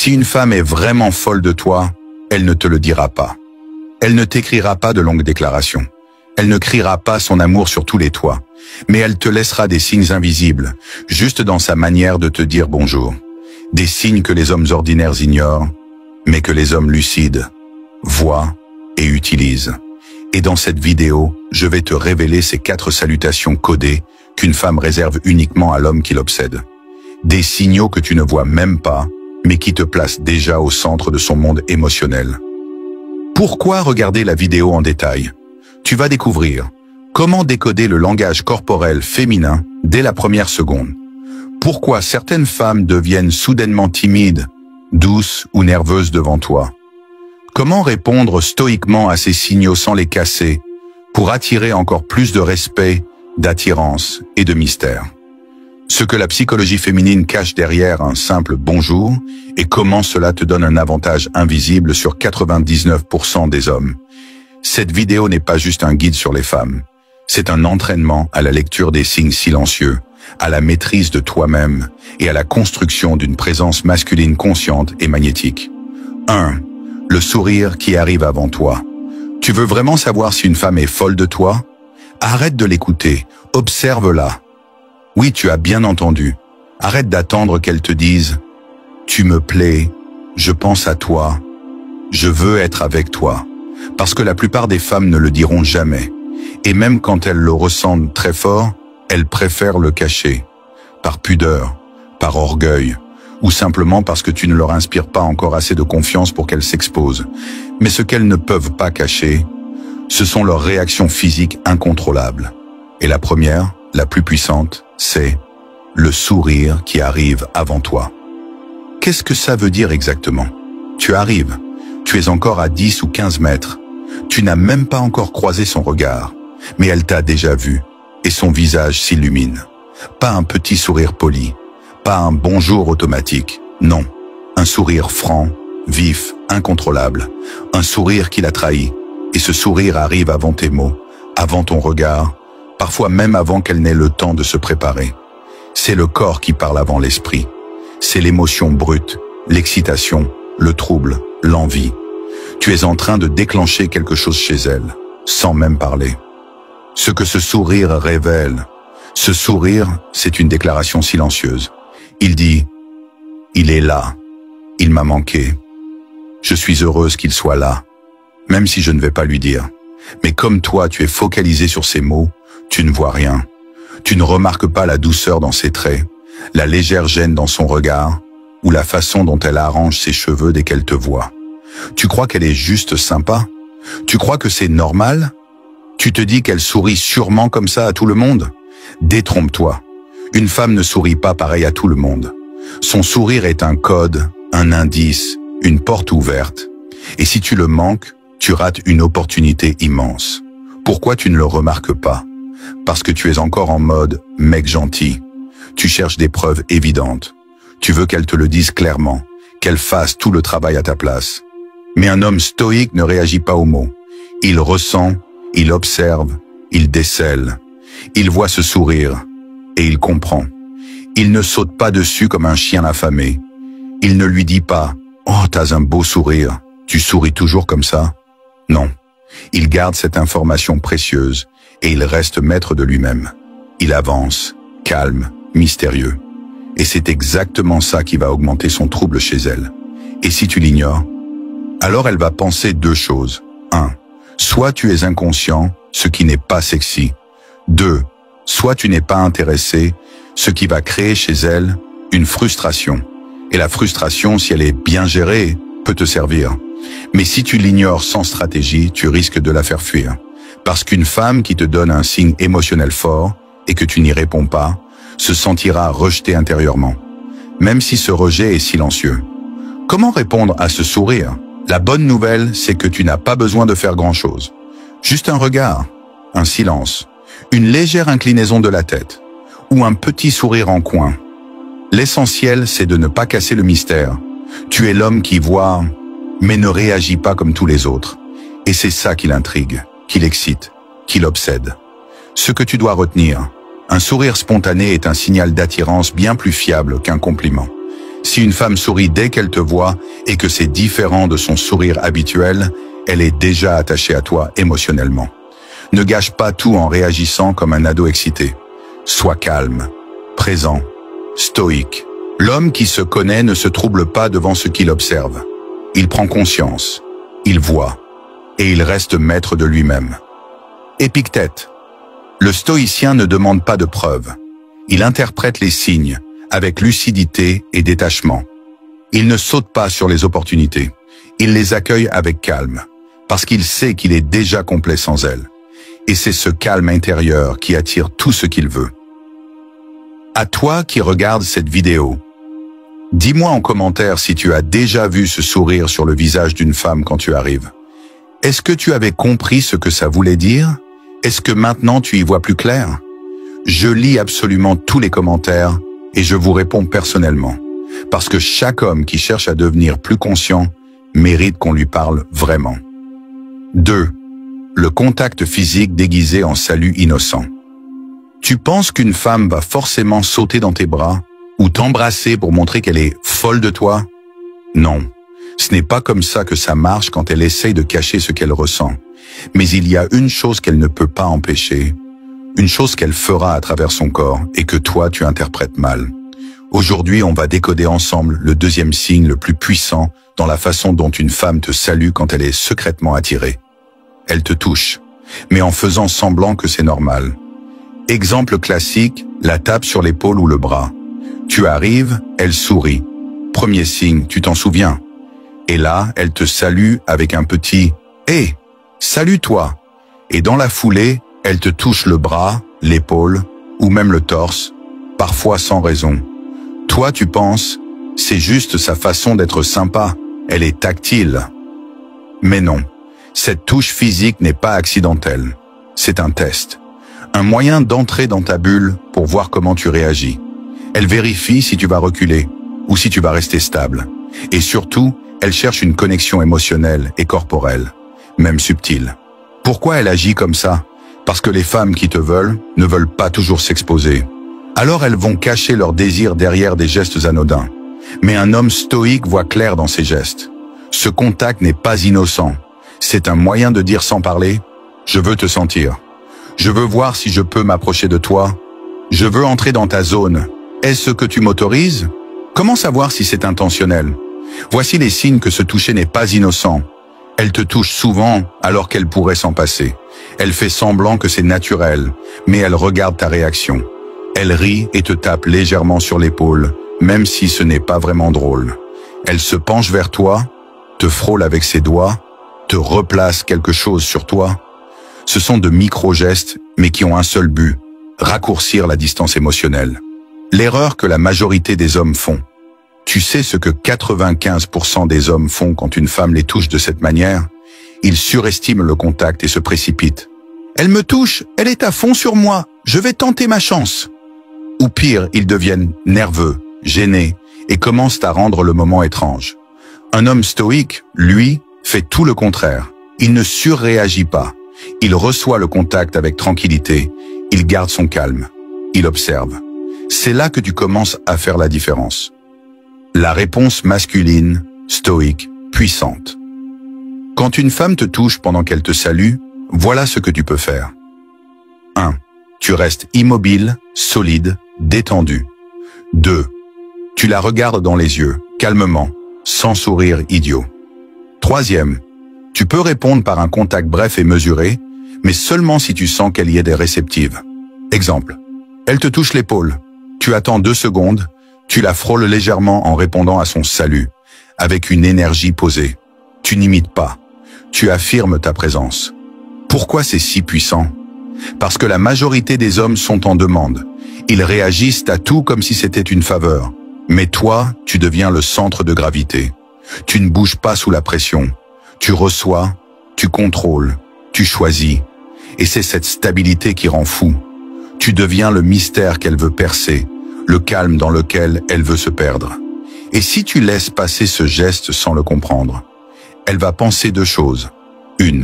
Si une femme est vraiment folle de toi, elle ne te le dira pas. Elle ne t'écrira pas de longues déclarations. Elle ne criera pas son amour sur tous les toits. Mais elle te laissera des signes invisibles, juste dans sa manière de te dire bonjour. Des signes que les hommes ordinaires ignorent, mais que les hommes lucides voient et utilisent. Et dans cette vidéo, je vais te révéler ces 4 salutations codées qu'une femme réserve uniquement à l'homme qui l'obsède. Des signaux que tu ne vois même pas, mais qui te placent déjà au centre de son monde émotionnel. Pourquoi regarder la vidéo en détail? Tu vas découvrir comment décoder le langage corporel féminin dès la première seconde. Pourquoi certaines femmes deviennent soudainement timides, douces ou nerveuses devant toi. Comment répondre stoïquement à ces signaux sans les casser pour attirer encore plus de respect, d'attirance et de mystère. Ce que la psychologie féminine cache derrière un simple bonjour et comment cela te donne un avantage invisible sur 99% des hommes. Cette vidéo n'est pas juste un guide sur les femmes. C'est un entraînement à la lecture des signes silencieux, à la maîtrise de toi-même et à la construction d'une présence masculine consciente et magnétique. 1. Le sourire qui arrive avant toi. Tu veux vraiment savoir si une femme est folle de toi? Arrête de l'écouter, observe-la. Oui, tu as bien entendu. Arrête d'attendre qu'elle te dise « Tu me plais, je pense à toi, je veux être avec toi ». Parce que la plupart des femmes ne le diront jamais. Et même quand elles le ressentent très fort, elles préfèrent le cacher. Par pudeur, par orgueil, ou simplement parce que tu ne leur inspires pas encore assez de confiance pour qu'elles s'exposent. Mais ce qu'elles ne peuvent pas cacher, ce sont leurs réactions physiques incontrôlables. Et la première, la plus puissante, c'est le sourire qui arrive avant toi. Qu'est-ce que ça veut dire exactement? Tu arrives, tu es encore à 10 ou 15 mètres, tu n'as même pas encore croisé son regard, mais elle t'a déjà vu, et son visage s'illumine. Pas un petit sourire poli, pas un bonjour automatique, non, un sourire franc, vif, incontrôlable, un sourire qui l'a trahi, et ce sourire arrive avant tes mots, avant ton regard, parfois même avant qu'elle n'ait le temps de se préparer. C'est le corps qui parle avant l'esprit. C'est l'émotion brute, l'excitation, le trouble, l'envie. Tu es en train de déclencher quelque chose chez elle, sans même parler. Ce que ce sourire révèle, ce sourire, c'est une déclaration silencieuse. Il dit « Il est là, il m'a manqué. Je suis heureuse qu'il soit là, même si je ne vais pas lui dire. Mais comme toi, tu es focalisé sur ces mots, tu ne vois rien. Tu ne remarques pas la douceur dans ses traits, la légère gêne dans son regard, ou la façon dont elle arrange ses cheveux dès qu'elle te voit. Tu crois qu'elle est juste sympa? Tu crois que c'est normal? Tu te dis qu'elle sourit sûrement comme ça à tout le monde? Détrompe-toi. Une femme ne sourit pas pareil à tout le monde. Son sourire est un code, un indice, une porte ouverte. Et si tu le manques, tu rates une opportunité immense. Pourquoi tu ne le remarques pas? Parce que tu es encore en mode « mec gentil ». Tu cherches des preuves évidentes. Tu veux qu'elle te le dise clairement, qu'elle fasse tout le travail à ta place. Mais un homme stoïque ne réagit pas aux mots. Il ressent, il observe, il décèle. Il voit ce sourire et il comprend. Il ne saute pas dessus comme un chien affamé. Il ne lui dit pas « Oh, t'as un beau sourire, tu souris toujours comme ça ?» Non, il garde cette information précieuse et il reste maître de lui-même. Il avance, calme, mystérieux. Et c'est exactement ça qui va augmenter son trouble chez elle. Et si tu l'ignores, alors elle va penser 2 choses. 1. Soit tu es inconscient, ce qui n'est pas sexy. 2. Soit tu n'es pas intéressé, ce qui va créer chez elle une frustration. Et la frustration, si elle est bien gérée, peut te servir. Mais si tu l'ignores sans stratégie, tu risques de la faire fuir. Parce qu'une femme qui te donne un signe émotionnel fort et que tu n'y réponds pas, se sentira rejetée intérieurement, même si ce rejet est silencieux. Comment répondre à ce sourire? La bonne nouvelle, c'est que tu n'as pas besoin de faire grand-chose. Juste un regard, un silence, une légère inclinaison de la tête, ou un petit sourire en coin. L'essentiel, c'est de ne pas casser le mystère. Tu es l'homme qui voit, mais ne réagit pas comme tous les autres. Et c'est ça qui l'intrigue, qui l'excite, qui l'obsède. Ce que tu dois retenir, un sourire spontané est un signal d'attirance bien plus fiable qu'un compliment. Si une femme sourit dès qu'elle te voit et que c'est différent de son sourire habituel, elle est déjà attachée à toi émotionnellement. Ne gâche pas tout en réagissant comme un ado excité. Sois calme, présent, stoïque. L'homme qui se connaît ne se trouble pas devant ce qu'il observe. Il prend conscience, il voit, et il reste maître de lui-même. Épictète. Le stoïcien ne demande pas de preuves. Il interprète les signes avec lucidité et détachement. Il ne saute pas sur les opportunités. Il les accueille avec calme, parce qu'il sait qu'il est déjà complet sans elles. Et c'est ce calme intérieur qui attire tout ce qu'il veut. À toi qui regardes cette vidéo, dis-moi en commentaire si tu as déjà vu ce sourire sur le visage d'une femme quand tu arrives. Est-ce que tu avais compris ce que ça voulait dire? Est-ce que maintenant tu y vois plus clair? Je lis absolument tous les commentaires et je vous réponds personnellement, parce que chaque homme qui cherche à devenir plus conscient mérite qu'on lui parle vraiment. 2. Le contact physique déguisé en salut innocent. Tu penses qu'une femme va forcément sauter dans tes bras ou t'embrasser pour montrer qu'elle est folle de toi? Non, ce n'est pas comme ça que ça marche quand elle essaye de cacher ce qu'elle ressent. Mais il y a une chose qu'elle ne peut pas empêcher, une chose qu'elle fera à travers son corps et que toi tu interprètes mal. Aujourd'hui, on va décoder ensemble le deuxième signe le plus puissant dans la façon dont une femme te salue quand elle est secrètement attirée. Elle te touche, mais en faisant semblant que c'est normal. Exemple classique, la tape sur l'épaule ou le bras. Tu arrives, elle sourit. Premier signe, tu t'en souviens. Et là, elle te salue avec un petit « Hé, salut toi !» Et dans la foulée, elle te touche le bras, l'épaule ou même le torse, parfois sans raison. Toi, tu penses, c'est juste sa façon d'être sympa, elle est tactile. Mais non, cette touche physique n'est pas accidentelle. C'est un test, un moyen d'entrer dans ta bulle pour voir comment tu réagis. Elle vérifie si tu vas reculer ou si tu vas rester stable. Et surtout, elle cherche une connexion émotionnelle et corporelle, même subtile. Pourquoi elle agit comme ça? Parce que les femmes qui te veulent ne veulent pas toujours s'exposer. Alors elles vont cacher leur désir derrière des gestes anodins. Mais un homme stoïque voit clair dans ses gestes. Ce contact n'est pas innocent. C'est un moyen de dire sans parler « Je veux te sentir. Je veux voir si je peux m'approcher de toi. Je veux entrer dans ta zone. Est-ce que tu m'autorises ?» Comment savoir si c'est intentionnel? Voici les signes que ce toucher n'est pas innocent. Elle te touche souvent alors qu'elle pourrait s'en passer. Elle fait semblant que c'est naturel, mais elle regarde ta réaction. Elle rit et te tape légèrement sur l'épaule, même si ce n'est pas vraiment drôle. Elle se penche vers toi, te frôle avec ses doigts, te replace quelque chose sur toi. Ce sont de micro-gestes, mais qui ont un seul but, raccourcir la distance émotionnelle. L'erreur que la majorité des hommes font. Tu sais ce que 95% des hommes font quand une femme les touche de cette manière? Ils surestiment le contact et se précipitent. Elle me touche, elle est à fond sur moi, je vais tenter ma chance. Ou pire, ils deviennent nerveux, gênés et commencent à rendre le moment étrange. Un homme stoïque, lui, fait tout le contraire. Il ne surréagit pas. Il reçoit le contact avec tranquillité. Il garde son calme. Il observe. C'est là que tu commences à faire la différence. La réponse masculine, stoïque, puissante. Quand une femme te touche pendant qu'elle te salue, voilà ce que tu peux faire. 1. Tu restes immobile, solide, détendu. 2. Tu la regardes dans les yeux, calmement, sans sourire idiot. 3e. Tu peux répondre par un contact bref et mesuré, mais seulement si tu sens qu'elle y est des réceptives. Exemple. Elle te touche l'épaule. Tu attends 2 secondes. Tu la frôles légèrement en répondant à son salut, avec une énergie posée. Tu n'imites pas. Tu affirmes ta présence. Pourquoi c'est si puissant? Parce que la majorité des hommes sont en demande. Ils réagissent à tout comme si c'était une faveur. Mais toi, tu deviens le centre de gravité. Tu ne bouges pas sous la pression. Tu reçois, tu contrôles, tu choisis. Et c'est cette stabilité qui rend fou. Tu deviens le mystère qu'elle veut percer, le calme dans lequel elle veut se perdre. Et si tu laisses passer ce geste sans le comprendre, elle va penser 2 choses. 1.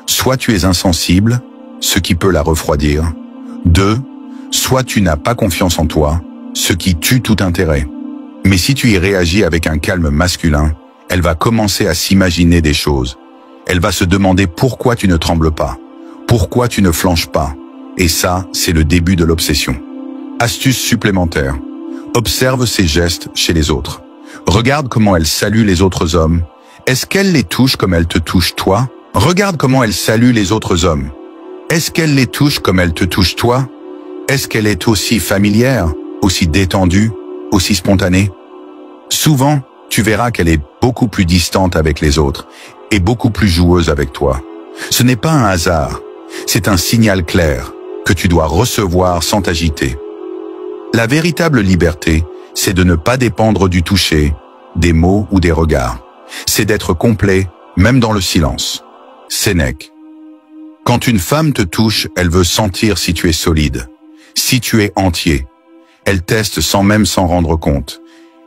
Soit tu es insensible, ce qui peut la refroidir. 2. Soit tu n'as pas confiance en toi, ce qui tue tout intérêt. Mais si tu y réagis avec un calme masculin, elle va commencer à s'imaginer des choses. Elle va se demander pourquoi tu ne trembles pas, pourquoi tu ne flanches pas. Et ça, c'est le début de l'obsession. Astuce supplémentaire. Observe ses gestes chez les autres. Regarde comment elle salue les autres hommes. Est-ce qu'elle les touche comme elle te touche toi? Regarde comment elle salue les autres hommes. Est-ce qu'elle les touche comme elle te touche toi? Est-ce qu'elle est aussi familière, aussi détendue, aussi spontanée? Souvent, tu verras qu'elle est beaucoup plus distante avec les autres et beaucoup plus joueuse avec toi. Ce n'est pas un hasard, c'est un signal clair que tu dois recevoir sans t'agiter. La véritable liberté, c'est de ne pas dépendre du toucher, des mots ou des regards. C'est d'être complet, même dans le silence. Sénèque. Quand une femme te touche, elle veut sentir si tu es solide, si tu es entier. Elle teste sans même s'en rendre compte.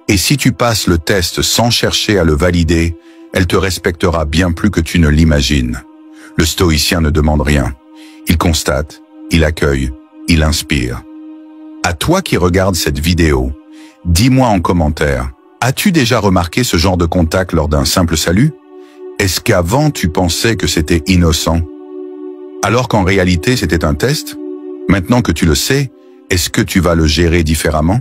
Et si tu passes le test sans chercher à le valider, elle te respectera bien plus que tu ne l'imagines. Le stoïcien ne demande rien. Il constate, il accueille, il inspire. À toi qui regardes cette vidéo, dis-moi en commentaire, as-tu déjà remarqué ce genre de contact lors d'un simple salut? Est-ce qu'avant tu pensais que c'était innocent, alors qu'en réalité c'était un test? Maintenant que tu le sais, est-ce que tu vas le gérer différemment?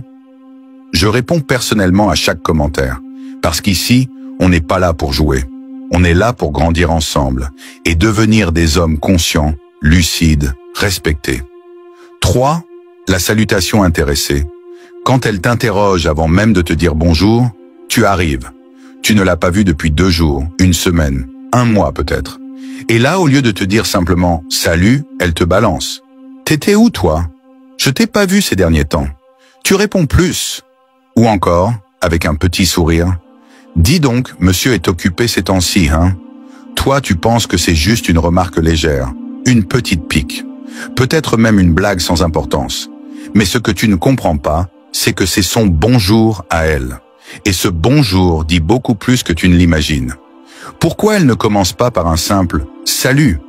Je réponds personnellement à chaque commentaire, parce qu'ici, on n'est pas là pour jouer. On est là pour grandir ensemble et devenir des hommes conscients, lucides, respectés. 3. La salutation intéressée. Quand elle t'interroge avant même de te dire bonjour, tu arrives. Tu ne l'as pas vue depuis 2 jours, 1 semaine, 1 mois peut-être. Et là, au lieu de te dire simplement « Salut », elle te balance. « T'étais où toi? Je t'ai pas vu ces derniers temps. » Tu réponds plus. Ou encore, avec un petit sourire, « Dis donc, monsieur est occupé ces temps-ci, hein? » Toi, tu penses que c'est juste une remarque légère, une petite pique, peut-être même une blague sans importance. Mais ce que tu ne comprends pas, c'est que c'est son bonjour à elle. Et ce bonjour dit beaucoup plus que tu ne l'imagines. Pourquoi elle ne commence pas par un simple « salut » ?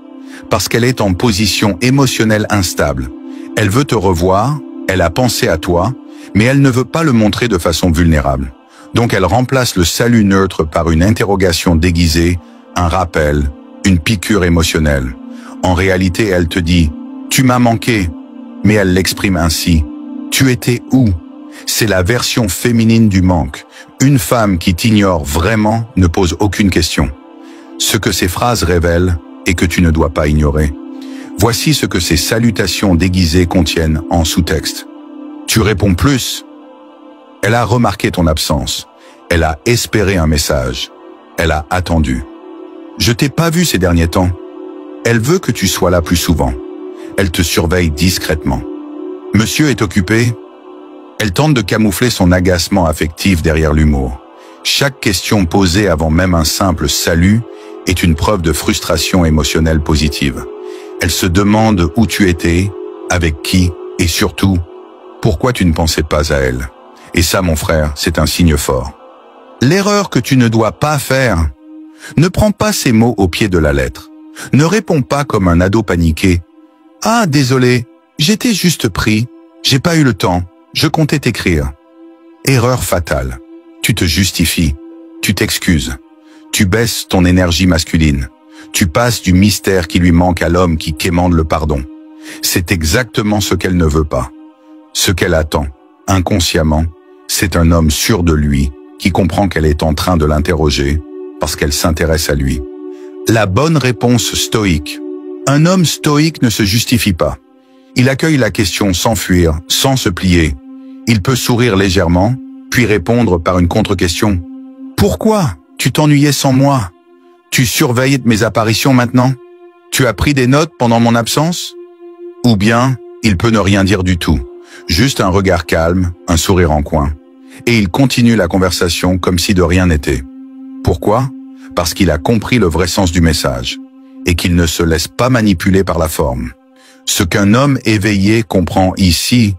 Parce qu'elle est en position émotionnelle instable. Elle veut te revoir, elle a pensé à toi, mais elle ne veut pas le montrer de façon vulnérable. Donc elle remplace le salut neutre par une interrogation déguisée, un rappel, une piqûre émotionnelle. En réalité, elle te dit « tu m'as manqué », mais elle l'exprime ainsi « tu étais où ?» C'est la version féminine du manque. Une femme qui t'ignore vraiment ne pose aucune question. Ce que ces phrases révèlent et que tu ne dois pas ignorer. Voici ce que ces salutations déguisées contiennent en sous-texte. Tu réponds plus. Elle a remarqué ton absence. Elle a espéré un message. Elle a attendu. Je t'ai pas vu ces derniers temps. Elle veut que tu sois là plus souvent. Elle te surveille discrètement. Monsieur est occupé. Elle tente de camoufler son agacement affectif derrière l'humour. Chaque question posée avant même un simple salut est une preuve de frustration émotionnelle positive. Elle se demande où tu étais, avec qui, et surtout, pourquoi tu ne pensais pas à elle. Et ça, mon frère, c'est un signe fort. L'erreur que tu ne dois pas faire. Ne prends pas ces mots au pied de la lettre. Ne réponds pas comme un ado paniqué. « Ah, désolé, j'étais juste pris, j'ai pas eu le temps, je comptais t'écrire. » Erreur fatale. Tu te justifies, tu t'excuses, tu baisses ton énergie masculine, tu passes du mystère qui lui manque à l'homme qui quémande le pardon. C'est exactement ce qu'elle ne veut pas. Ce qu'elle attend, inconsciemment, c'est un homme sûr de lui qui comprend qu'elle est en train de l'interroger parce qu'elle s'intéresse à lui. La bonne réponse stoïque. Un homme stoïque ne se justifie pas. Il accueille la question sans fuir, sans se plier. Il peut sourire légèrement, puis répondre par une contre-question. « Pourquoi? Tu t'ennuyais sans moi? Tu surveilles mes apparitions maintenant? Tu as pris des notes pendant mon absence ?» Ou bien, il peut ne rien dire du tout. Juste un regard calme, un sourire en coin. Et il continue la conversation comme si de rien n'était. Pourquoi? Parce qu'il a compris le vrai sens du message. Et qu'il ne se laisse pas manipuler par la forme. Ce qu'un homme éveillé comprend ici,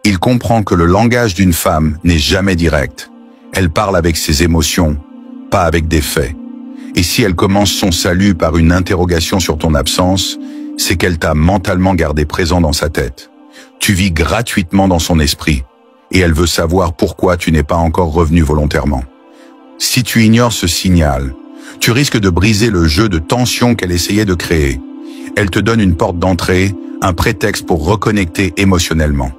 il comprend que le langage d'une femme n'est jamais direct. Elle parle avec ses émotions, pas avec des faits. Et si elle commence son salut par une interrogation sur ton absence, c'est qu'elle t'a mentalement gardé présent dans sa tête. Tu vis gratuitement dans son esprit. et elle veut savoir pourquoi tu n'es pas encore revenu volontairement. Si tu ignores ce signal, tu risques de briser le jeu de tension qu'elle essayait de créer. Elle te donne une porte d'entrée, un prétexte pour reconnecter émotionnellement.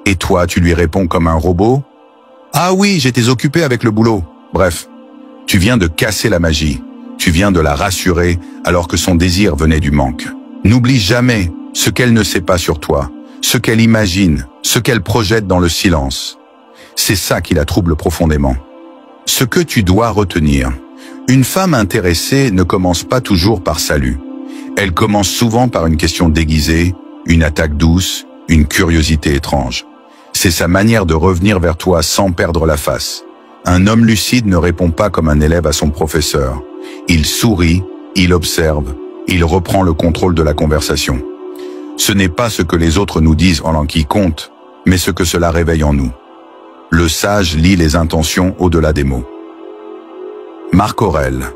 Et toi, tu lui réponds comme un robot? Ah oui, j'étais occupé avec le boulot. Bref, tu viens de casser la magie. Tu viens de la rassurer alors que son désir venait du manque. N'oublie jamais ce qu'elle ne sait pas sur toi, ce qu'elle imagine, ce qu'elle projette dans le silence. C'est ça qui la trouble profondément. Ce que tu dois retenir, une femme intéressée ne commence pas toujours par salut. Elle commence souvent par une question déguisée, une attaque douce, une curiosité étrange. C'est sa manière de revenir vers toi sans perdre la face. Un homme lucide ne répond pas comme un élève à son professeur. Il sourit, il observe, il reprend le contrôle de la conversation. Ce n'est pas ce que les autres nous disent en langue qui compte, mais ce que cela réveille en nous. Le sage lit les intentions au-delà des mots. Marc Aurèle.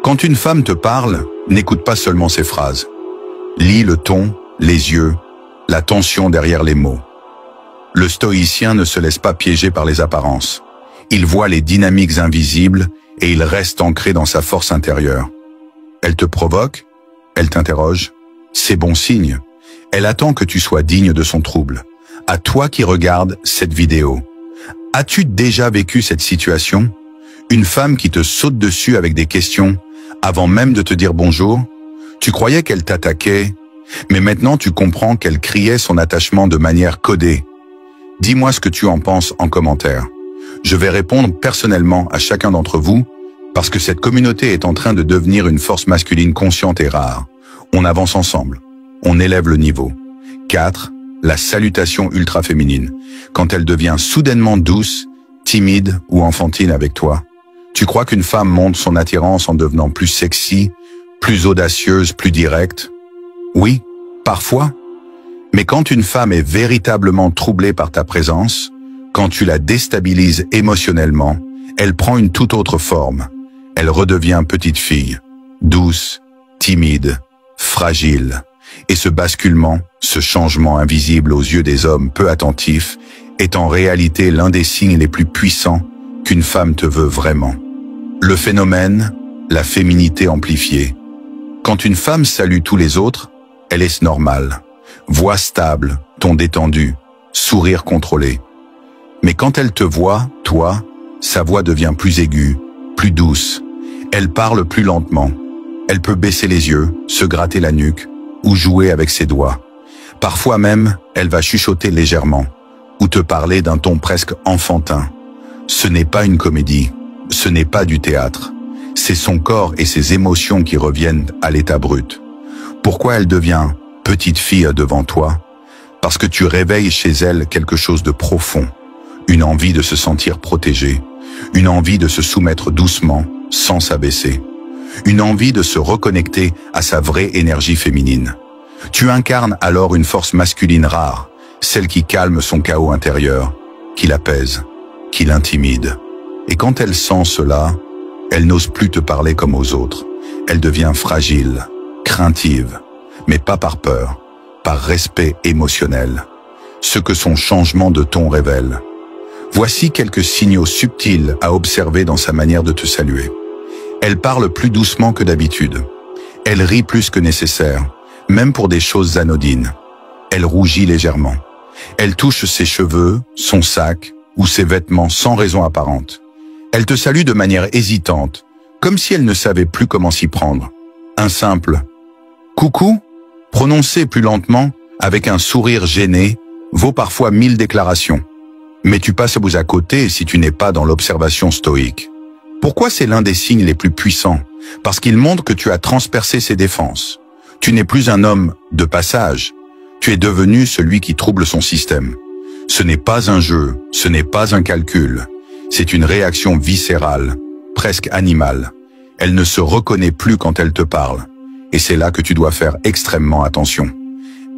Quand une femme te parle, n'écoute pas seulement ses phrases. Lis le ton, les yeux, la tension derrière les mots. Le stoïcien ne se laisse pas piéger par les apparences. Il voit les dynamiques invisibles et il reste ancré dans sa force intérieure. Elle te provoque, elle t'interroge, c'est bon signe. Elle attend que tu sois digne de son trouble. À toi qui regardes cette vidéo, as-tu déjà vécu cette situation? Une femme qui te saute dessus avec des questions, avant même de te dire bonjour? Tu croyais qu'elle t'attaquait, mais maintenant tu comprends qu'elle criait son attachement de manière codée. Dis-moi ce que tu en penses en commentaire. Je vais répondre personnellement à chacun d'entre vous, parce que cette communauté est en train de devenir une force masculine consciente et rare. On avance ensemble. On élève le niveau. 4. La salutation ultra féminine. Quand elle devient soudainement douce, timide ou enfantine avec toi. Tu crois qu'une femme montre son attirance en devenant plus sexy, plus audacieuse, plus directe? Oui, parfois. Mais quand une femme est véritablement troublée par ta présence, quand tu la déstabilises émotionnellement, elle prend une toute autre forme. Elle redevient petite fille, douce, timide, fragile. Et ce basculement, ce changement invisible aux yeux des hommes peu attentifs, est en réalité l'un des signes les plus puissants qu'une femme te veut vraiment. Le phénomène, la féminité amplifiée. Quand une femme salue tous les autres, elle est normale. Voix stable, ton détendu, sourire contrôlé. Mais quand elle te voit, toi, sa voix devient plus aiguë, plus douce. Elle parle plus lentement. Elle peut baisser les yeux, se gratter la nuque, ou jouer avec ses doigts. Parfois même, elle va chuchoter légèrement, ou te parler d'un ton presque enfantin. Ce n'est pas une comédie, ce n'est pas du théâtre. C'est son corps et ses émotions qui reviennent à l'état brut. Pourquoi elle devient petite fille devant toi? Parce que tu réveilles chez elle quelque chose de profond. Une envie de se sentir protégée, une envie de se soumettre doucement, sans s'abaisser, une envie de se reconnecter à sa vraie énergie féminine. Tu incarnes alors une force masculine rare, celle qui calme son chaos intérieur, qui l'apaise, qui l'intimide. Et quand elle sent cela, elle n'ose plus te parler comme aux autres. Elle devient fragile, craintive, mais pas par peur, par respect émotionnel. Ce que son changement de ton révèle. Voici quelques signaux subtils à observer dans sa manière de te saluer. Elle parle plus doucement que d'habitude. Elle rit plus que nécessaire, même pour des choses anodines. Elle rougit légèrement. Elle touche ses cheveux, son sac ou ses vêtements sans raison apparente. Elle te salue de manière hésitante, comme si elle ne savait plus comment s'y prendre. Un simple « coucou » prononcé plus lentement, avec un sourire gêné, vaut parfois 1000 déclarations. Mais tu passes à côté si tu n'es pas dans l'observation stoïque. Pourquoi c'est l'un des signes les plus puissants? Parce qu'il montre que tu as transpercé ses défenses. Tu n'es plus un homme de passage. Tu es devenu celui qui trouble son système. Ce n'est pas un jeu, ce n'est pas un calcul. C'est une réaction viscérale, presque animale. Elle ne se reconnaît plus quand elle te parle. Et c'est là que tu dois faire extrêmement attention.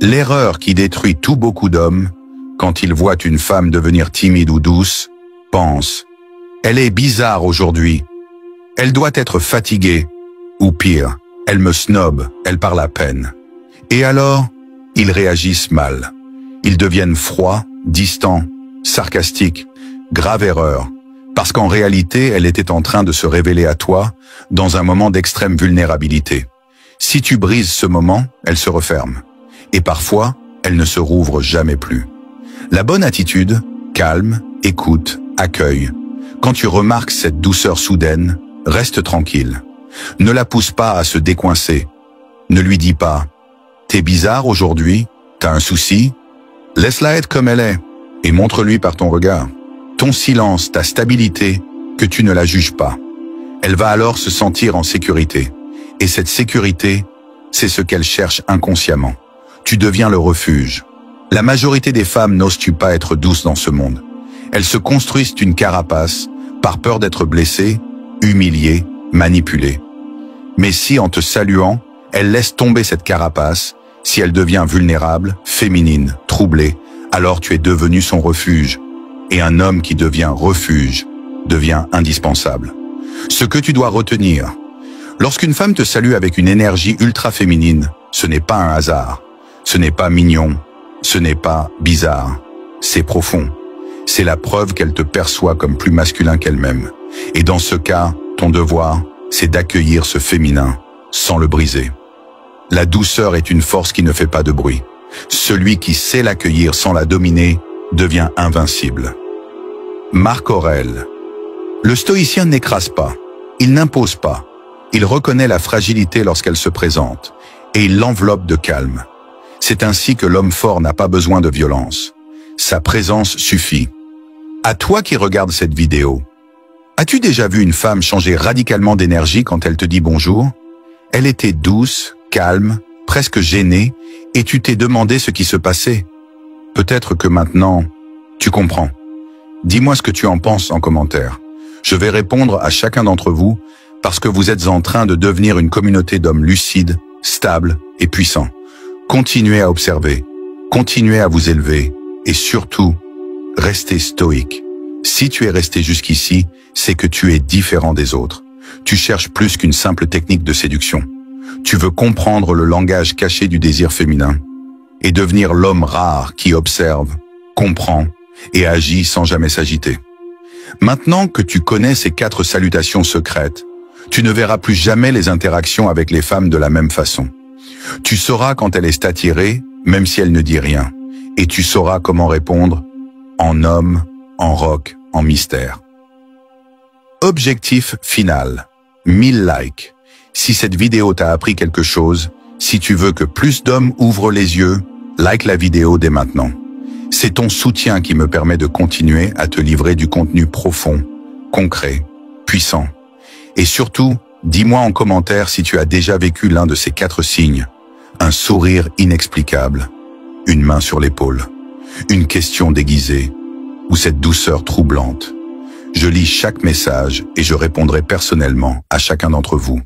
L'erreur qui détruit tout beaucoup d'hommes, quand ils voient une femme devenir timide ou douce, pense « Elle est bizarre aujourd'hui. Elle doit être fatiguée. » Ou pire, « Elle me snobe, elle parle à peine. » Et alors, ils réagissent mal. Ils deviennent froids, distants, Sarcastique, grave erreur, parce qu'en réalité, elle était en train de se révéler à toi dans un moment d'extrême vulnérabilité. Si tu brises ce moment, elle se referme. Et parfois, elle ne se rouvre jamais plus. La bonne attitude, calme, écoute, accueille. Quand tu remarques cette douceur soudaine, reste tranquille. Ne la pousse pas à se décoincer. Ne lui dis pas « T'es bizarre aujourd'hui, t'as un souci ?» Laisse-la être comme elle est et montre-lui par ton regard. Ton silence, ta stabilité, que tu ne la juges pas. Elle va alors se sentir en sécurité. Et cette sécurité, c'est ce qu'elle cherche inconsciemment. Tu deviens le refuge. La majorité des femmes n'osent pas être douces dans ce monde. Elles se construisent une carapace par peur d'être blessées, humiliées, manipulées. Mais si en te saluant, elle laisse tomber cette carapace, si elle devient vulnérable, féminine, troublée, alors tu es devenu son refuge. Et un homme qui devient refuge devient indispensable. Ce que tu dois retenir, lorsqu'une femme te salue avec une énergie ultra féminine, ce n'est pas un hasard, ce n'est pas mignon, ce n'est pas bizarre, c'est profond. C'est la preuve qu'elle te perçoit comme plus masculin qu'elle-même. Et dans ce cas, ton devoir, c'est d'accueillir ce féminin, sans le briser. La douceur est une force qui ne fait pas de bruit. Celui qui sait l'accueillir sans la dominer devient invincible. Marc Aurèle. Le stoïcien n'écrase pas, il n'impose pas, il reconnaît la fragilité lorsqu'elle se présente, et il l'enveloppe de calme. C'est ainsi que l'homme fort n'a pas besoin de violence. Sa présence suffit. À toi qui regardes cette vidéo, as-tu déjà vu une femme changer radicalement d'énergie quand elle te dit bonjour? Elle était douce, calme, presque gênée, et tu t'es demandé ce qui se passait. Peut-être que maintenant, tu comprends. Dis-moi ce que tu en penses en commentaire. Je vais répondre à chacun d'entre vous parce que vous êtes en train de devenir une communauté d'hommes lucides, stables et puissants. Continuez à observer, continuez à vous élever et surtout, restez stoïque. Si tu es resté jusqu'ici, c'est que tu es différent des autres. Tu cherches plus qu'une simple technique de séduction. Tu veux comprendre le langage caché du désir féminin et devenir l'homme rare qui observe, comprend et agit sans jamais s'agiter. Maintenant que tu connais ces 4 salutations secrètes, tu ne verras plus jamais les interactions avec les femmes de la même façon. Tu sauras quand elle est attirée, même si elle ne dit rien, et tu sauras comment répondre en homme, en rock, en mystère. Objectif final, 1000 likes. Si cette vidéo t'a appris quelque chose, si tu veux que plus d'hommes ouvrent les yeux, like la vidéo dès maintenant. C'est ton soutien qui me permet de continuer à te livrer du contenu profond, concret, puissant. Et surtout, dis-moi en commentaire si tu as déjà vécu l'un de ces 4 signes. Un sourire inexplicable, une main sur l'épaule, une question déguisée ou cette douceur troublante. Je lis chaque message et je répondrai personnellement à chacun d'entre vous.